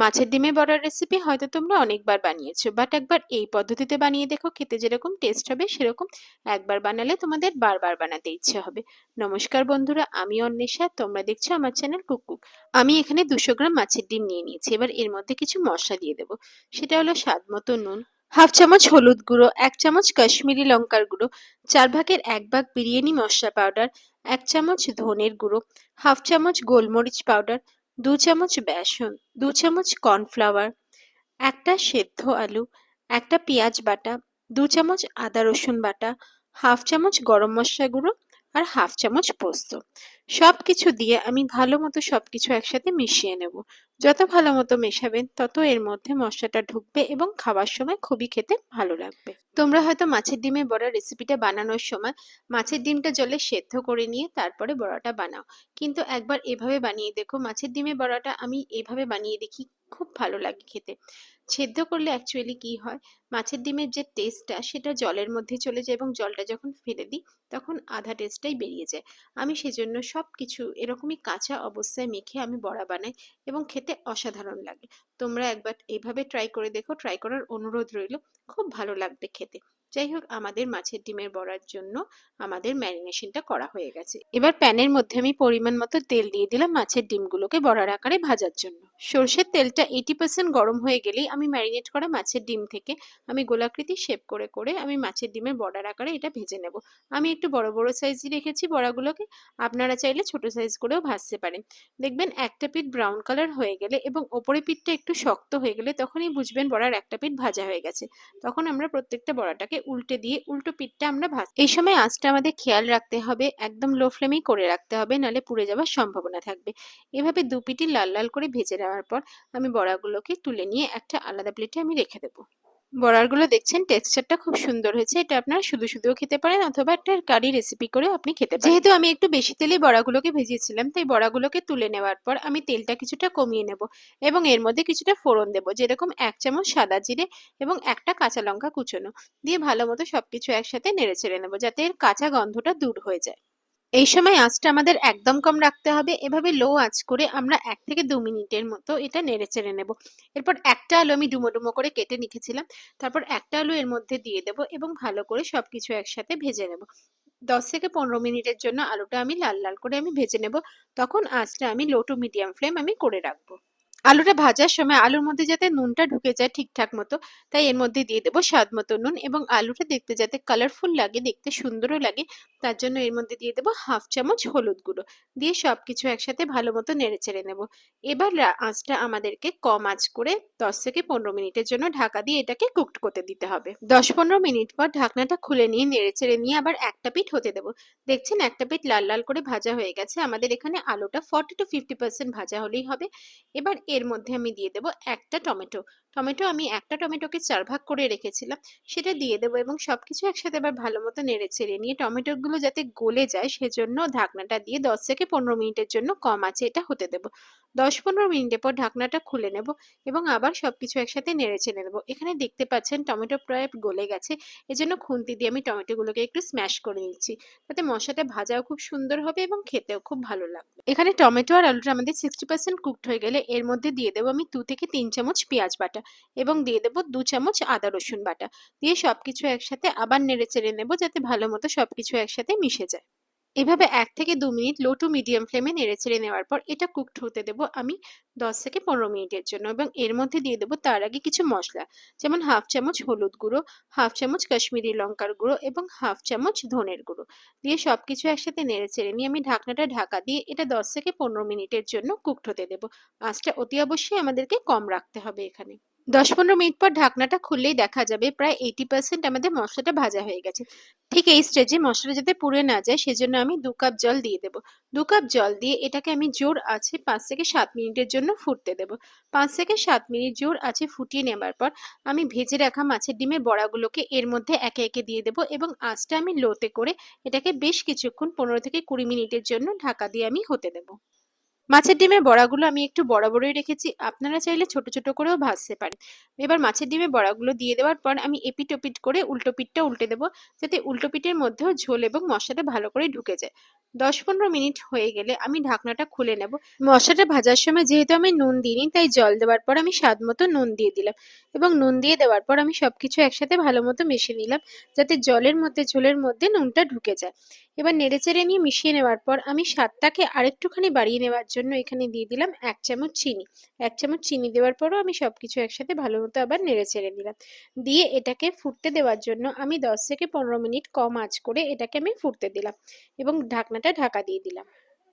মাছের ডিমের বড়ার রেসিপি হয়তো তোমরা অনেকবার বানিয়েছো, বাট একবার এই পদ্ধতিতে বানিয়ে দেখো, খেতে যেরকম টেস্ট হবে সেরকম একবার বানালে তোমাদের বারবার বানাতে ইচ্ছে হবে। নমস্কার বন্ধুরা, আমি অন্বেষা, তোমরা দেখছো আমার চ্যানেল কুক। আমি এখানে 200 গ্রাম মাছের ডিম নিয়ে নিয়েছি। এবার এর মধ্যে কিছু মশলা দিয়ে দেবো। সেটা হলো স্বাদ মতো নুন, হাফ চামচ হলুদ গুঁড়ো, 1 চামচ কাশ্মীরি লঙ্কার গুঁড়ো, 4/1 বিরিয়ানি মশলা পাউডার, 1 চামচ ধনের গুঁড়ো, হাফ চামচ গোলমরিচ পাউডার, 2 চামচ বেসন, 2 চামচ কর্নফ্লাওয়ার, একটা সেদ্ধ আলু, একটা পেঁয়াজ বাটা, 2 চামচ আদা রসুন বাটা, হাফ চামচ গরম মশলা গুঁড়ো, আর হাফ চামচ পোস্ত। সবকিছু দিয়ে আমি ভালো মতো সবকিছু একসাথে মিশিয়ে নেব। যত ভালো মতো মেশাবেন তত এর মধ্যে মশলাটা ঢুকবে এবং খাবার সময় খুবই খেতে ভালো লাগবে। তোমরা হয়তো মাছের ডিমের বড়া রেসিপিটা বানানোর সময় মাছের ডিমটা জলে সেদ্ধ করে নিয়ে তারপরে বড়াটা বানাও, কিন্তু একবার এভাবে বানিয়ে দেখো। মাছের ডিমের বড়াটা আমি এভাবে বানিয়ে দেখি, খুব ভালো লাগে খেতে। সেদ্ধ করলে অ্যাকচুয়ালি কি হয়, মাছের ডিমের যে টেস্টটা সেটা জলের মধ্যে চলে যায় এবং জলটা যখন ফেলে দিই তখন আধা টেস্টটাই বেরিয়ে যায়। আমি সেজন্য সবকিছু এরকমই কাঁচা অবস্থায় মেখে আমি বড়া বানাই এবং খেতে অসাধারণ লাগে। তোমরা একবার এইভাবে ট্রাই করে দেখো, ট্রাই করার অনুরোধ রইল। খুব ভালো লাগবে খেতে। যাই হোক, আমাদের মাছের ডিমের বড়ার জন্য আমাদের ম্যারিনেশনটা করা হয়ে গেছে। এবার প্যানের মধ্যে আমি পরিমাণ মতো তেল দিয়ে দিলাম মাছের ডিমগুলোকে বড়ার আকারে ভাজার জন্য। সর্ষের তেলটা 80% গরম হয়ে গেলেই আমি ম্যারিনেট করা মাছের ডিম থেকে আমি গোলাকৃতি শেপ করে করে আমি মাছের ডিমের বড়ার আকারে এটা ভেজে নেব। আমি একটু বড় বড় সাইজই রেখেছি বড়াগুলোকে, আপনারা চাইলে ছোট সাইজ করেও ভাজতে পারেন। দেখবেন একটা পিঠ ব্রাউন কালার হয়ে গেলে এবং ওপরের পিঠটা একটু শক্ত হয়ে গেলে তখনই বুঝবেন বড়ার একটা পিঠ ভাজা হয়ে গেছে। তখন আমরা প্রত্যেকটা বড়াটাকে উল্টে দিয়ে উল্টো পিঠটা আমরা এই সময় আঁচটা আমাদের খেয়াল রাখতে হবে, একদম লো ফ্লেমেই করে রাখতে হবে, নাহলে পুড়ে যাওয়ার সম্ভাবনা থাকবে। এভাবে দু পিঠই লাল লাল করে ভেজে নেওয়ার পর আমি বড়াগুলোকে তুলে নিয়ে একটা আলাদা প্লেটে আমি রেখে দেবো। বড়াগুলো দেখছেন টেক্সচারটা খুব সুন্দর হয়েছে। এটা আপনারা শুধু শুধুও খেতে পারেন অথবা একটা কারি রেসিপি করেও আপনি খেতে পারেন। যেহেতু আমি একটু বেশি তেলে বড়াগুলোকে ভেজেছিলাম, তাই বড়াগুলোকে তুলে নেওয়ার পর আমি তেলটা কিছুটা কমিয়ে নেব এবং এর মধ্যে কিছুটা ফোড়ন দেবো, যেরকম 1 চামচ সাদা জিরে এবং একটা কাঁচা লঙ্কা কুচোনো দিয়ে ভালো মতো সবকিছু একসাথে নেড়ে ছেড়ে নেবো, যাতে এর কাঁচা গন্ধটা দূর হয়ে যায়। এই সময় আঁচটা আমাদের একদম কম রাখতে হবে। এভাবে লো আঁচ করে আমরা 1 থেকে 2 মিনিটের মতো এটা নেড়ে চেড়ে নেব। এরপর একটা আলু আমি ডুমো ডুমো করে কেটে রেখেছিলাম, তারপর একটা আলু এর মধ্যে দিয়ে দেবো এবং ভালো করে সবকিছু একসাথে ভেজে নেব। 10 থেকে 15 মিনিটের জন্য আলুটা আমি লাল লাল করে আমি ভেজে নেব। তখন আঁচটা আমি লো টু মিডিয়াম ফ্লেম আমি করে রাখবো। আলুটা ভাজার সময় আলুর মধ্যে যাতে নুনটা ঢুকে যায় ঠিকঠাক মতো, তাই এর মধ্যে দিয়ে দেবো স্বাদ মতো নুন, এবং আলুটা দেখতে যাতে কালারফুল লাগে, দেখতে সুন্দরও লাগে, তার জন্য এর মধ্যে দিয়ে দেবো হাফ চামচ হলুদ গুঁড়ো। দিয়ে সবকিছু একসাথে ভালো মতো নেড়ে চেড়ে নেবো। এবার আঁচটা আমাদেরকে কম আঁচ করে 10 থেকে 15 মিনিটের জন্য ঢাকা দিয়ে এটাকে কুকড করতে দিতে হবে। 10-15 মিনিট পর ঢাকনাটা খুলে নিয়ে নেড়ে চেড়ে নিয়ে আবার একটা পিঠ হতে দেবো। দেখছেন একটা পিঠ লাল লাল করে ভাজা হয়ে গেছে। আমাদের এখানে আলুটা 40 to 50% ভাজা হলেই হবে। এবার এর মধ্যে আমি দিয়ে দেবো একটা টমেটো। আমি একটা টমেটোকে 4 ভাগ করে রেখেছিলাম, সেটা দিয়ে দেবো এবং সবকিছু একসাথে আবার ভালো মতো নেড়ে চেড়ে নিয়ে টমেটোগুলো যাতে গলে যায় সেজন্য ঢাকনাটা দিয়ে 10 থেকে 15 মিনিটের জন্য কম আঁচে এটা হতে দেবো। 10-15 মিনিটের পর ঢাকনাটা খুলে নেব এবং আবার সবকিছু একসাথে নেড়ে চেড়ে নেবো। এখানে দেখতে পাচ্ছেন টমেটো প্রায় গলে গেছে, এজন্য খুন্তি দিয়ে আমি টমেটোগুলোকে একটু স্ম্যাশ করে নিচ্ছি, তাতে মশলাটা ভাজাও খুব সুন্দর হবে এবং খেতেও খুব ভালো লাগবে। এখানে টমেটো আর আলুটা আমাদের 60% কুকড হয়ে গেলে এর মধ্যে দিয়ে দেবো আমি 2 থেকে 3 চামচ পেঁয়াজ বাটা এবং দিয়ে দেবো 2 চামচ আদা রসুন বাটা। দিয়ে সবকিছু একসাথে আবার নেড়ে চেড়ে নেবো, যাতে ভালো মতো সবকিছু একসাথে মিশে যায়। এভাবে 1 থেকে 2 মিনিট লো টু মিডিয়াম ফ্লেমে নেড়ে চেড়ে নেওয়ার পর এটা কুকড হতে দেবো আমি 10 থেকে 15 মিনিটের জন্য, এবং এর মধ্যে দিয়ে দেবো তার আগে কিছু মশলা, যেমন হাফ চামচ হলুদ গুঁড়ো, হাফ চামচ কাশ্মীরি লঙ্কার গুঁড়ো এবং হাফ চামচ ধনের গুঁড়ো। দিয়ে সবকিছু একসাথে নেড়ে চেড়ে নিয়ে আমি ঢাকনাটা ঢাকা দিয়ে এটা 10 থেকে 15 মিনিটের জন্য কুকড হতে দেবো। আঁচটা অতি অবশ্যই আমাদেরকে কম রাখতে হবে এখানে। 10-15 মিনিট পর ঢাকনাটা খুললেই দেখা যাবে প্রায় 80% আমাদের মশলাটা ভাজা হয়ে গেছে। ঠিক এই স্টেজে মশলা যাতে পুড়ে না যায় সেজন্য আমি 2 কাপ জল দিয়ে দেবো। 2 কাপ জল দিয়ে এটাকে আমি জোর আছে 5 থেকে 7 মিনিটের জন্য ফুটতে দেবো। 5 থেকে 7 মিনিট জোর আছে ফুটিয়ে নেবার পর আমি ভেজে রাখা মাছের ডিমের বড়াগুলোকে এর মধ্যে একে একে দিয়ে দেবো এবং আঁচটা আমি লোতে করে এটাকে বেশ কিছুক্ষণ 15 থেকে 20 মিনিটের জন্য ঢাকা দিয়ে আমি হতে দেবো। মাছের ডিমের বড়াগুলো আমি একটু বড় বড়ই রেখেছি, আপনারা চাইলে ছোট ছোট করেও ভাজতে পারেন। এবার মাছের ডিমের বড়াগুলো দিয়ে দেওয়ার পর আমি এপিট ওপিট করে উল্টো পিঠটা উল্টে দেবো, যাতে উল্টো পিঠের মধ্যেও ঝোল এবং মশলাটা ভালো করে ঢুকে যায়। 10-15 মিনিট হয়ে গেলে আমি ঢাকনাটা খুলে নেব। মশলাটা ভাজার সময় যেহেতু আমি নুন দিইনি, তাই জল দেওয়ার পর আমি স্বাদ মতো নুন দিয়ে দিলাম, এবং নুন দিয়ে দেওয়ার পর আমি সবকিছু একসাথে ভালো মতো মিশিয়ে নিলাম, যাতে জলের মধ্যে ঝোলের মধ্যে নুনটা ঢুকে যায়। এবার নেড়েচেড়ে নিয়ে মিশিয়ে নেওয়ার পর আমি স্বাদটাকে আরেকটুখানি বাড়িয়ে নেওয়ার জন্য এখানে দিয়ে দিলাম 1 চামচ চিনি। 1 চামচ চিনি দেওয়ার পরও আমি সবকিছু একসাথে ভালো মতো আবার নেড়েচেড়ে নিলাম। দিয়ে এটাকে ফুটতে দেওয়ার জন্য আমি 10 থেকে 15 মিনিট কম আঁচ করে এটাকে আমি ফুটতে দিলাম, এবং ঢাকনাটা ঢাকা দিয়ে দিলাম।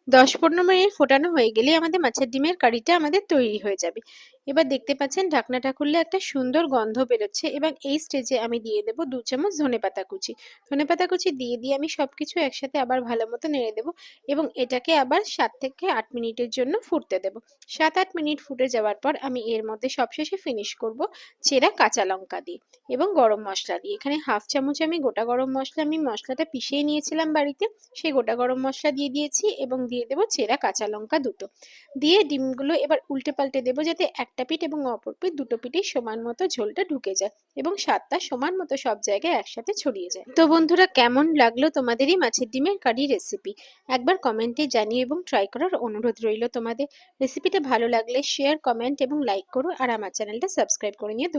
10-15 মিনিট ফোটানো হয়ে গেলেই আমাদের মাছের ডিমের কারিটা আমাদের তৈরি হয়ে যাবে। এবার দেখতে পাচ্ছেন ঢাকনাটা খুললে একটা সুন্দর গন্ধ বেরোচ্ছে, এবং এই স্টেজে আমি দিয়ে দেবো 2 চামচ ধনেপাতা কুচি। ধনেপাতা কুচি দিয়ে আমি সবকিছু একসাথে আবার ভালো মতো নেড়ে দেবো, এবং এটাকে আবার 7 থেকে 8 মিনিটের জন্য ফুটতে দেবো। 7-8 মিনিট ফুটে যাওয়ার পর আমি এর মধ্যে সবশেষে ফিনিশ করব চেরা কাঁচা লঙ্কা দিয়ে এবং গরম মশলা দিয়ে। এখানে 1/2 চামচ আমি গোটা গরম মশলা, আমি মশলাটা পিষিয়ে নিয়েছিলাম বাড়িতে, সেই গোটা গরম মশলা দিয়ে দিয়েছি, এবং দিয়ে দেবো চেরা কাঁচা লঙ্কা দুটো। দিয়ে ডিমগুলো এবার উল্টে পাল্টে দেবো, যাতে একটা পিঠ এবং অপর পিঠ দুটো পিঠেই সমান মতো ঝোলটা ঢুকে যায়, এবং স্বাদটা সমান মতো সব জায়গায় একসাথে ছড়িয়ে যায়। তো বন্ধুরা, কেমন লাগলো তোমাদের এই মাছের ডিমের কারি রেসিপি? একবার কমেন্টে জানিয়ে এবং ট্রাই করার অনুরোধ রইল তোমাদের। রেসিপিটা ভালো লাগলে শেয়ার, কমেন্ট এবং লাইক করো, আর আমার চ্যানেলটা সাবস্ক্রাইব করে নিয়ে